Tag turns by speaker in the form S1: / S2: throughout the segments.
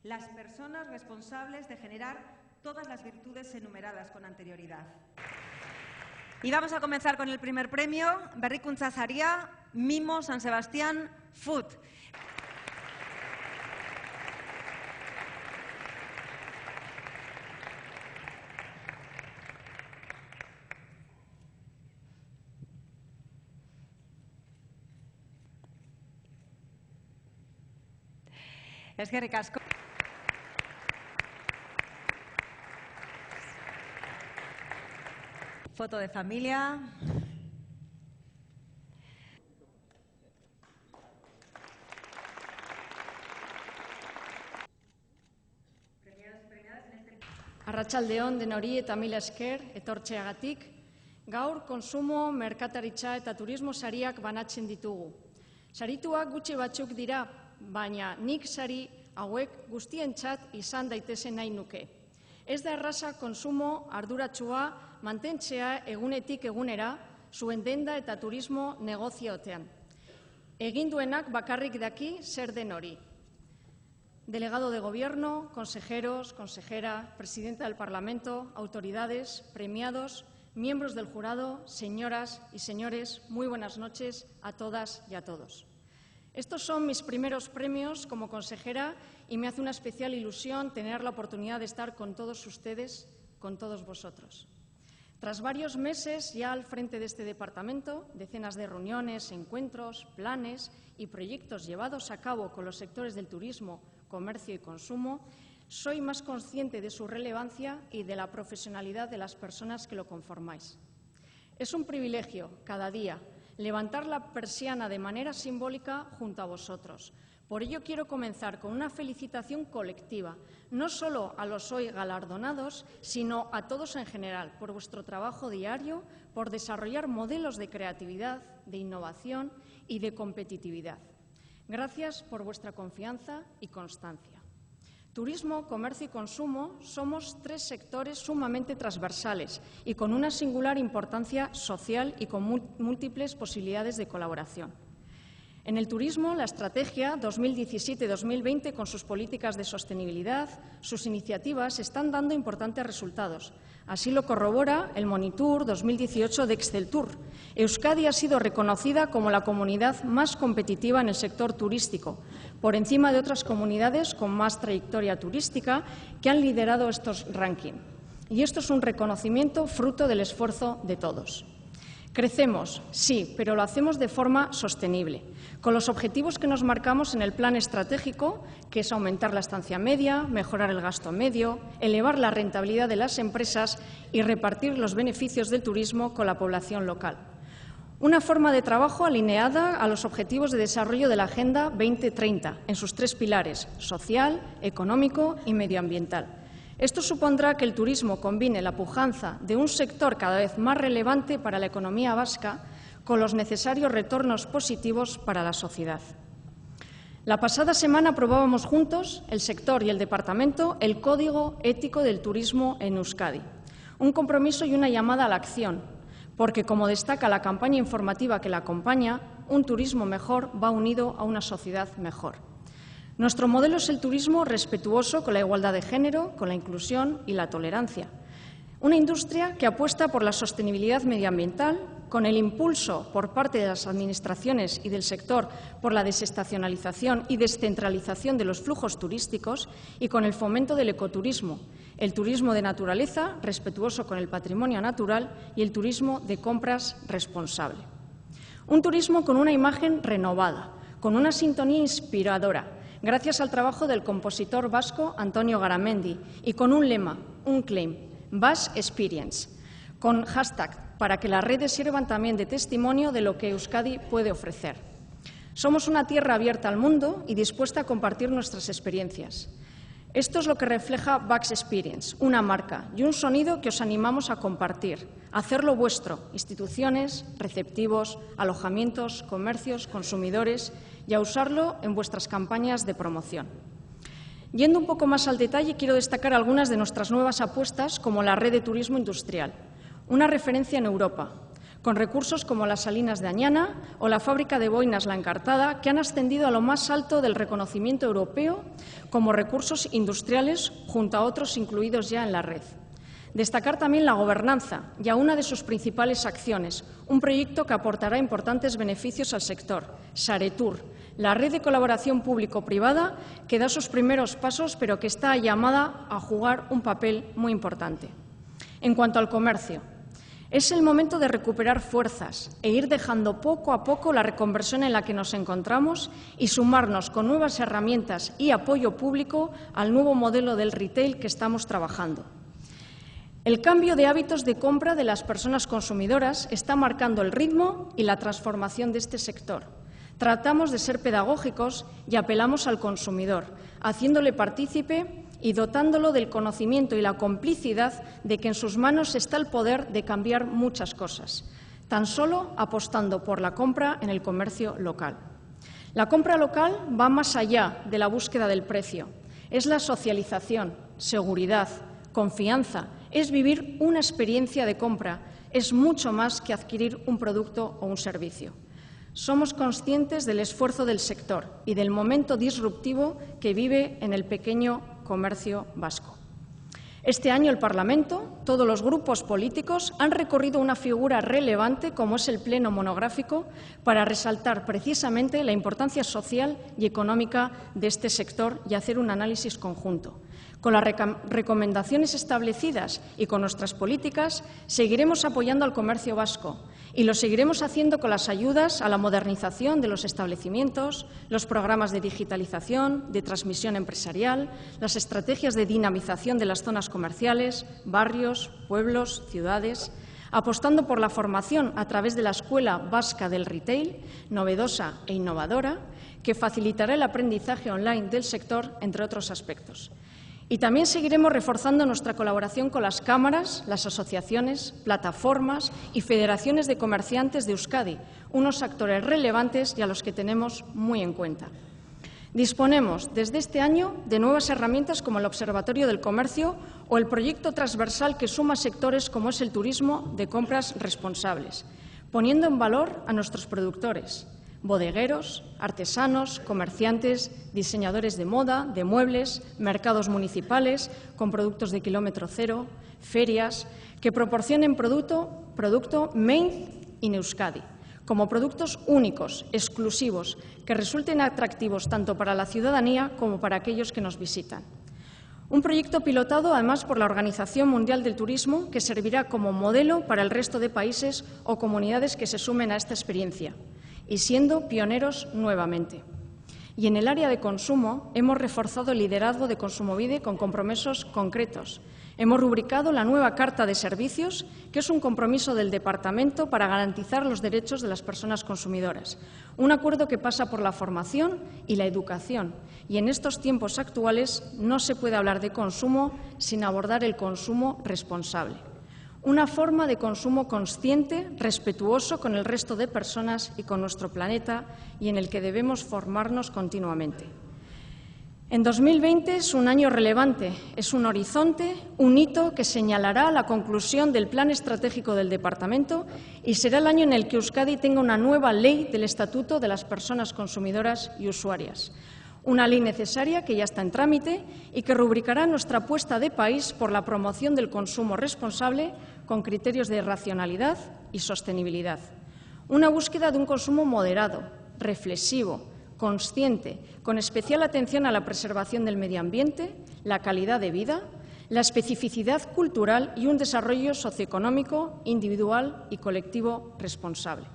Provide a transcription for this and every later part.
S1: Las personas responsables de generar todas las virtudes enumeradas con anterioridad. Y vamos a comenzar con el primer premio, Berrikuntza Saria, Mimo San Sebastián Food. Eskerrik asko. Foto de familia.
S2: Arratsaldeon denori eta mila esker etortzeagatik. Gaur konsumo, merkataritza eta turismo sariak banatzen ditugu. Sarituak gutxi batzuk dira, baina nik sari hauek guztientzat izan daitezen nahi nuke. Ez da erraza konsumo arduratsua mantentzea egunetik egunera zuen denda eta turismo negozioetan. Egin duenak bakarrik daki zer den hori. Delegado de Gobierno, consejeros, consejera, presidenta del Parlamento, autoridades, premiados, miembros del jurado, señoras y señores, muy buenas noches a todas y a todos. Estos son mis primeros premios como consejera y me hace una especial ilusión tener la oportunidad de estar con todos ustedes, con todos vosotros. Tras varios meses ya al frente de este departamento, decenas de reuniones, encuentros, planes y proyectos llevados a cabo con los sectores del turismo, comercio y consumo, soy más consciente de su relevancia y de la profesionalidad de las personas que lo conformáis. Es un privilegio, cada día, levantar la persiana de manera simbólica junto a vosotros. Por ello quiero comenzar con una felicitación colectiva, no solo a los hoy galardonados, sino a todos en general, por vuestro trabajo diario, por desarrollar modelos de creatividad, de innovación y de competitividad. Gracias por vuestra confianza y constancia. Turismo, comercio y consumo somos tres sectores sumamente transversales y con una singular importancia social y con múltiples posibilidades de colaboración. En el turismo, la estrategia 2017-2020, con sus políticas de sostenibilidad, sus iniciativas, están dando importantes resultados. Así lo corrobora el Monitor 2018 de Exceltur. Euskadi ha sido reconocida como la comunidad más competitiva en el sector turístico, por encima de otras comunidades con más trayectoria turística que han liderado estos rankings. Y esto es un reconocimiento fruto del esfuerzo de todos. Crecemos, sí, pero lo hacemos de forma sostenible, con los objetivos que nos marcamos en el plan estratégico, que es aumentar la estancia media, mejorar el gasto medio, elevar la rentabilidad de las empresas y repartir los beneficios del turismo con la población local. Una forma de trabajo alineada a los objetivos de desarrollo de la Agenda 2030, en sus tres pilares: social, económico y medioambiental. Esto supondrá que el turismo combine la pujanza de un sector cada vez más relevante para la economía vasca con los necesarios retornos positivos para la sociedad. La pasada semana aprobábamos juntos, el sector y el departamento, el Código Ético del Turismo en Euskadi. Un compromiso y una llamada a la acción, porque, como destaca la campaña informativa que la acompaña, un turismo mejor va unido a una sociedad mejor. Nuestro modelo es el turismo respetuoso con la igualdad de género, con la inclusión y la tolerancia. Una industria que apuesta por la sostenibilidad medioambiental, con el impulso por parte de las administraciones y del sector por la desestacionalización y descentralización de los flujos turísticos y con el fomento del ecoturismo, el turismo de naturaleza, respetuoso con el patrimonio natural, y el turismo de compras responsable. Un turismo con una imagen renovada, con una sintonía inspiradora, gracias al trabajo del compositor vasco Antonio Garamendi y con un lema, un claim, Basque Experience, con hashtag para que las redes sirvan también de testimonio de lo que Euskadi puede ofrecer. Somos una tierra abierta al mundo y dispuesta a compartir nuestras experiencias. Esto es lo que refleja Basque Experience, una marca y un sonido que os animamos a compartir, a hacerlo vuestro, instituciones, receptivos, alojamientos, comercios, consumidores, y a usarlo en vuestras campañas de promoción. Yendo un poco más al detalle, quiero destacar algunas de nuestras nuevas apuestas, como la red de turismo industrial, una referencia en Europa, con recursos como las Salinas de Añana o la fábrica de boinas La Encartada, que han ascendido a lo más alto del reconocimiento europeo como recursos industriales, junto a otros incluidos ya en la red. Destacar también la gobernanza y a una de sus principales acciones, un proyecto que aportará importantes beneficios al sector, Saretur, la red de colaboración público-privada que da sus primeros pasos, pero que está llamada a jugar un papel muy importante. En cuanto al comercio, es el momento de recuperar fuerzas e ir dejando poco a poco la reconversión en la que nos encontramos y sumarnos con nuevas herramientas y apoyo público al nuevo modelo del retail que estamos trabajando. El cambio de hábitos de compra de las personas consumidoras está marcando el ritmo y la transformación de este sector. Tratamos de ser pedagógicos y apelamos al consumidor, haciéndole partícipe y dotándolo del conocimiento y la complicidad de que en sus manos está el poder de cambiar muchas cosas, tan solo apostando por la compra en el comercio local. La compra local va más allá de la búsqueda del precio. Es la socialización, seguridad, confianza, es vivir una experiencia de compra, es mucho más que adquirir un producto o un servicio. Somos conscientes del esfuerzo del sector y del momento disruptivo que vive en el pequeño comercio vasco. Este año el Parlamento, todos los grupos políticos han recorrido una figura relevante como es el Pleno monográfico para resaltar precisamente la importancia social y económica de este sector y hacer un análisis conjunto. Con las recomendaciones establecidas y con nuestras políticas seguiremos apoyando al comercio vasco y lo seguiremos haciendo con las ayudas a la modernización de los establecimientos, los programas de digitalización, de transmisión empresarial, las estrategias de dinamización de las zonas comerciales, barrios, pueblos, ciudades, apostando por la formación a través de la Escuela Vasca del Retail, novedosa e innovadora, que facilitará el aprendizaje online del sector, entre otros aspectos. Y también seguiremos reforzando nuestra colaboración con las cámaras, las asociaciones, plataformas y federaciones de comerciantes de Euskadi, unos actores relevantes y a los que tenemos muy en cuenta. Disponemos desde este año de nuevas herramientas como el Observatorio del Comercio o el proyecto transversal que suma sectores como es el turismo de compras responsables, poniendo en valor a nuestros productores, bodegueros, artesanos, comerciantes, diseñadores de moda, de muebles, mercados municipales con productos de kilómetro cero, ferias, que proporcionen producto made in Euskadi, como productos únicos, exclusivos, que resulten atractivos tanto para la ciudadanía como para aquellos que nos visitan. Un proyecto pilotado, además, por la Organización Mundial del Turismo, que servirá como modelo para el resto de países o comunidades que se sumen a esta experiencia, y siendo pioneros nuevamente. Y en el área de consumo hemos reforzado el liderazgo de Kontsumobide con compromisos concretos. Hemos rubricado la nueva Carta de Servicios, que es un compromiso del Departamento para garantizar los derechos de las personas consumidoras. Un acuerdo que pasa por la formación y la educación. Y en estos tiempos actuales no se puede hablar de consumo sin abordar el consumo responsable. Una forma de consumo consciente, respetuoso con el resto de personas y con nuestro planeta y en el que debemos formarnos continuamente. En 2020 es un año relevante, es un horizonte, un hito que señalará la conclusión del Plan Estratégico del Departamento y será el año en el que Euskadi tenga una nueva ley del Estatuto de las Personas Consumidoras y Usuarias. Una ley necesaria que ya está en trámite y que rubricará nuestra apuesta de país por la promoción del consumo responsable con criterios de racionalidad y sostenibilidad. Una búsqueda de un consumo moderado, reflexivo, consciente, con especial atención a la preservación del medio ambiente, la calidad de vida, la especificidad cultural y un desarrollo socioeconómico, individual y colectivo responsable.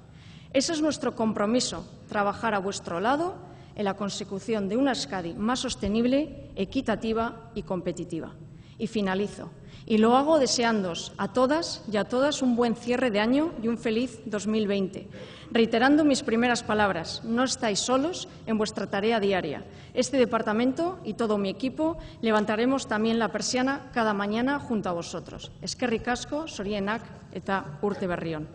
S2: Ese es nuestro compromiso, trabajar a vuestro lado en la consecución de una Euskadi más sostenible, equitativa y competitiva. Y finalizo. Y lo hago deseándoos a todas y a todas un buen cierre de año y un feliz 2020. Reiterando mis primeras palabras, no estáis solos en vuestra tarea diaria. Este departamento y todo mi equipo levantaremos también la persiana cada mañana junto a vosotros. Eskerrik asko, zorienak eta urte berri on.